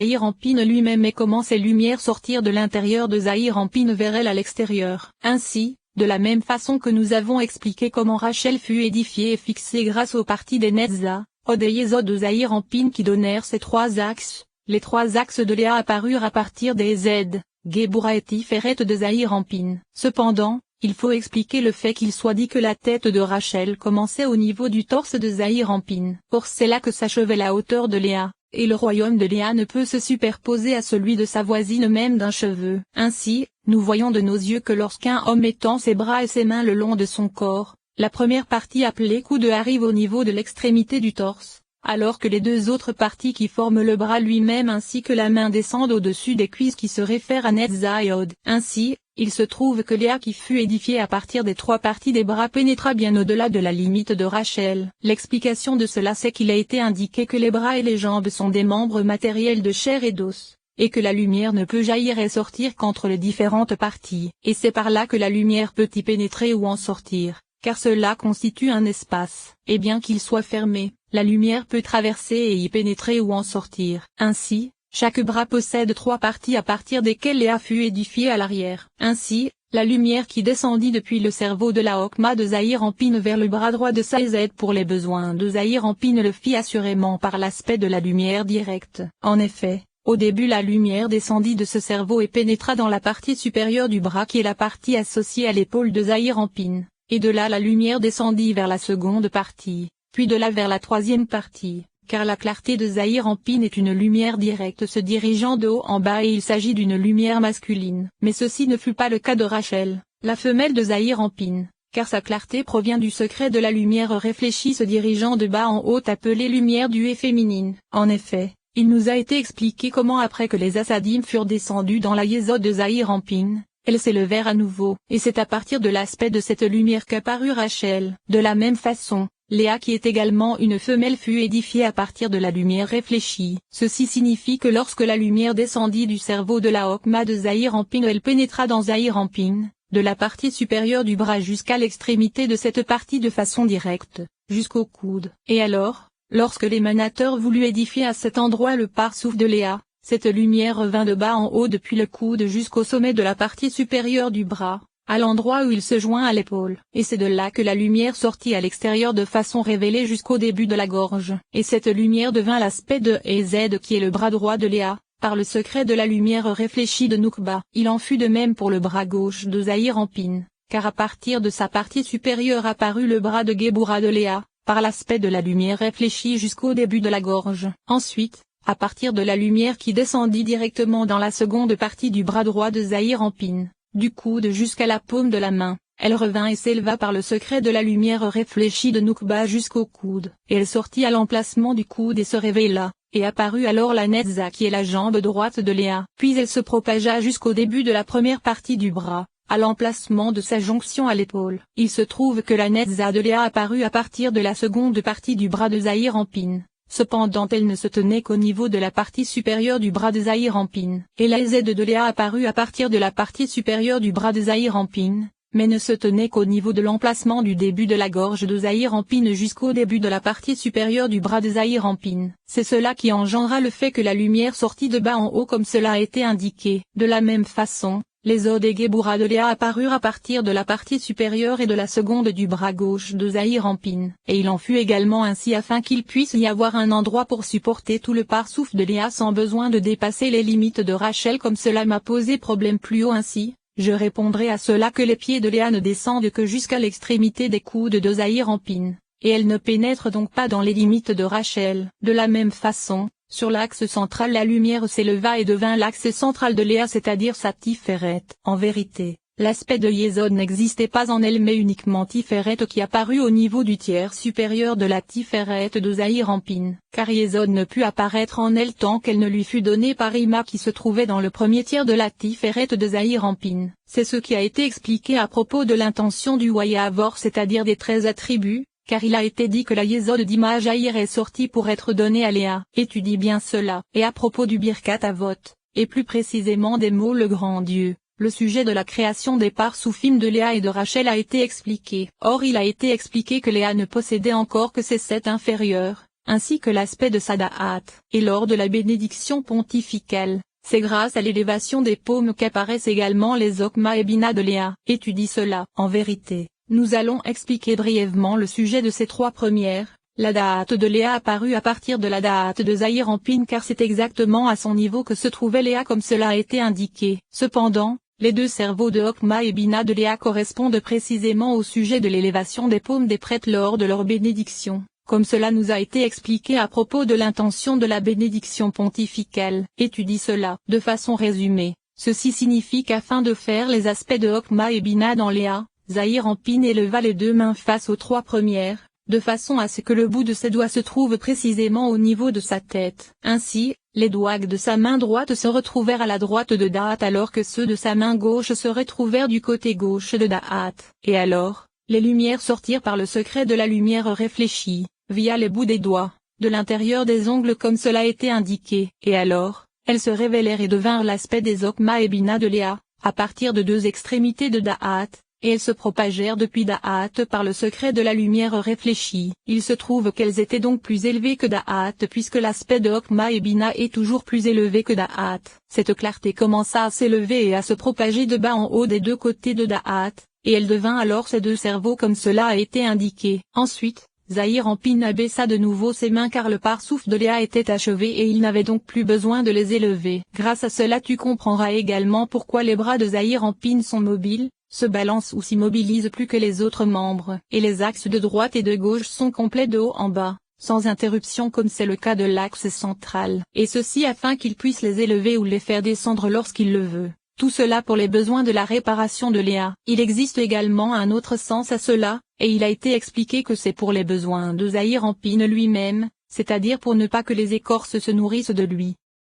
Zahir-Anpin lui-même et comment ces lumières sortirent de l'intérieur de Zahir-Anpin vers elle à l'extérieur. Ainsi, de la même façon que nous avons expliqué comment Rachel fut édifiée et fixée grâce aux parties des Netzah, Od et Yesod de Zahir-Anpin qui donnèrent ces trois axes, les trois axes de Léa apparurent à partir des Z, Géboura et Tiferet de Zahir-Anpin. Cependant, il faut expliquer le fait qu'il soit dit que la tête de Rachel commençait au niveau du torse de Zahir-Anpin. Or c'est là que s'achevait la hauteur de Léa, et le royaume de Léa ne peut se superposer à celui de sa voisine même d'un cheveu. Ainsi, nous voyons de nos yeux que lorsqu'un homme étend ses bras et ses mains le long de son corps, la première partie appelée coude arrive au niveau de l'extrémité du torse, alors que les deux autres parties qui forment le bras lui-même ainsi que la main descendent au-dessus des cuisses qui se réfèrent à Netzah et Od. Ainsi, il se trouve que Léa qui fut édifiée à partir des trois parties des bras pénétra bien au-delà de la limite de Rachel. L'explication de cela c'est qu'il a été indiqué que les bras et les jambes sont des membres matériels de chair et d'os, et que la lumière ne peut jaillir et sortir qu'entre les différentes parties. Et c'est par là que la lumière peut y pénétrer ou en sortir, car cela constitue un espace. Et bien qu'il soit fermé, la lumière peut traverser et y pénétrer ou en sortir. Ainsi, chaque bras possède trois parties à partir desquelles Léa fut édifiée à l'arrière. Ainsi, la lumière qui descendit depuis le cerveau de la Hokma de Zahir-Anpin vers le bras droit de Saïzed pour les besoins de Zahir-Anpin le fit assurément par l'aspect de la lumière directe. En effet, au début la lumière descendit de ce cerveau et pénétra dans la partie supérieure du bras qui est la partie associée à l'épaule de Zahir-Anpin, et de là la lumière descendit vers la seconde partie, puis de là vers la troisième partie. Car la clarté de Zahir-Anpin est une lumière directe se dirigeant de haut en bas et il s'agit d'une lumière masculine. Mais ceci ne fut pas le cas de Rachel, la femelle de Zahir-Anpin, car sa clarté provient du secret de la lumière réfléchie se dirigeant de bas en haut appelée lumière duée féminine. En effet, il nous a été expliqué comment après que les Assadim furent descendus dans la Yesod de Zahir-Anpin, elles s'élevèrent à nouveau, et c'est à partir de l'aspect de cette lumière qu'apparut Rachel. De la même façon, Léa qui est également une femelle fut édifiée à partir de la lumière réfléchie. Ceci signifie que lorsque la lumière descendit du cerveau de la Hokma de Zahir-Anpin elle pénétra dans Zahir-Anpin, de la partie supérieure du bras jusqu'à l'extrémité de cette partie de façon directe, jusqu'au coude. Et alors, lorsque l'émanateur voulut édifier à cet endroit le pare-souffle de Léa, cette lumière revint de bas en haut depuis le coude jusqu'au sommet de la partie supérieure du bras, à l'endroit où il se joint à l'épaule. Et c'est de là que la lumière sortit à l'extérieur de façon révélée jusqu'au début de la gorge. Et cette lumière devint l'aspect de Ez qui est le bras droit de Léa, par le secret de la lumière réfléchie de Noukba. Il en fut de même pour le bras gauche de Zahir-Anpin, car à partir de sa partie supérieure apparut le bras de Géboura de Léa, par l'aspect de la lumière réfléchie jusqu'au début de la gorge. Ensuite, à partir de la lumière qui descendit directement dans la seconde partie du bras droit de Zahir-Anpin, du coude jusqu'à la paume de la main, elle revint et s'éleva par le secret de la lumière réfléchie de Noukba jusqu'au coude. Et elle sortit à l'emplacement du coude et se révéla, et apparut alors la Netzah qui est la jambe droite de Léa. Puis elle se propagea jusqu'au début de la première partie du bras, à l'emplacement de sa jonction à l'épaule. Il se trouve que la Netzah de Léa apparut à partir de la seconde partie du bras de Zahir-Anpin. Cependant elle ne se tenait qu'au niveau de la partie supérieure du bras de Zahir-Anpin. Et la Z de Léa apparut à partir de la partie supérieure du bras de Zahir-Anpin, mais ne se tenait qu'au niveau de l'emplacement du début de la gorge de Zahir-Anpin jusqu'au début de la partie supérieure du bras de Zahir-Anpin. C'est cela qui engendra le fait que la lumière sortit de bas en haut comme cela a été indiqué. De la même façon, les Od et Géboura de Léa apparurent à partir de la partie supérieure et de la seconde du bras gauche de Zahir-Anpin. Et il en fut également ainsi afin qu'il puisse y avoir un endroit pour supporter tout le pare-souffle de Léa sans besoin de dépasser les limites de Rachel comme cela m'a posé problème plus haut ainsi. Je répondrai à cela que les pieds de Léa ne descendent que jusqu'à l'extrémité des coudes de Zahir-Anpin, et elle ne pénètre donc pas dans les limites de Rachel. De la même façon, sur l'axe central la lumière s'éleva et devint l'axe central de Léa c'est-à-dire sa Tiferet. En vérité, l'aspect de Yesod n'existait pas en elle mais uniquement Tiferet qui apparut au niveau du tiers supérieur de la Tiferet de Zahir-Anpin, car Yesod ne put apparaître en elle tant qu'elle ne lui fut donnée par Ima qui se trouvait dans le premier tiers de la Tiferet de Zahir-Anpin. C'est ce qui a été expliqué à propos de l'intention du Wayavor c'est-à-dire des 13 attributs, car il a été dit que la Yesod d'Ima Jaïr est sortie pour être donnée à Léa. Étudie bien cela. Et à propos du Birkat Avot, et plus précisément des mots le grand Dieu, le sujet de la création des Parsoufim de Léa et de Rachel a été expliqué. Or il a été expliqué que Léa ne possédait encore que ses 7 inférieurs, ainsi que l'aspect de sa da'at. Et lors de la bénédiction pontificale, c'est grâce à l'élévation des paumes qu'apparaissent également les Okma et Bina de Léa. Étudie cela. En vérité, nous allons expliquer brièvement le sujet de ces trois premières. La da'at de Léa apparut à partir de la da'at de Zahir Anpin car c'est exactement à son niveau que se trouvait Léa comme cela a été indiqué. Cependant, les deux cerveaux de Okma et Bina de Léa correspondent précisément au sujet de l'élévation des paumes des prêtres lors de leur bénédiction, comme cela nous a été expliqué à propos de l'intention de la bénédiction pontificale. Étudie cela. De façon résumée, ceci signifie qu'afin de faire les aspects de Okma et Bina dans Léa, Zahir Anpin éleva les deux mains face aux trois premières, de façon à ce que le bout de ses doigts se trouve précisément au niveau de sa tête. Ainsi, les doigts de sa main droite se retrouvèrent à la droite de Da'at alors que ceux de sa main gauche se retrouvèrent du côté gauche de Da'at. Et alors, les lumières sortirent par le secret de la lumière réfléchie, via les bouts des doigts, de l'intérieur des ongles comme cela a été indiqué. Et alors, elles se révélèrent et devinrent l'aspect des Okma et Bina de Léa, à partir de deux extrémités de Da'at. Et elles se propagèrent depuis Da'at par le secret de la lumière réfléchie. Il se trouve qu'elles étaient donc plus élevées que Da'at puisque l'aspect de Okma et Bina est toujours plus élevé que Da'at. Cette clarté commença à s'élever et à se propager de bas en haut des deux côtés de Da'at, et elle devint alors ces deux cerveaux comme cela a été indiqué. Ensuite, Zahir Anpin abaissa de nouveau ses mains car le parsouffle de Léa était achevé et il n'avait donc plus besoin de les élever. Grâce à cela tu comprendras également pourquoi les bras de Zahir Anpin sont mobiles, se balancent ou s'immobilisent plus que les autres membres. Et les axes de droite et de gauche sont complets de haut en bas, sans interruption comme c'est le cas de l'axe central. Et ceci afin qu'il puisse les élever ou les faire descendre lorsqu'il le veut. Tout cela pour les besoins de la réparation de Léa. Il existe également un autre sens à cela, et il a été expliqué que c'est pour les besoins de Zahir Anpin lui-même, c'est-à-dire pour ne pas que les écorces se nourrissent de lui.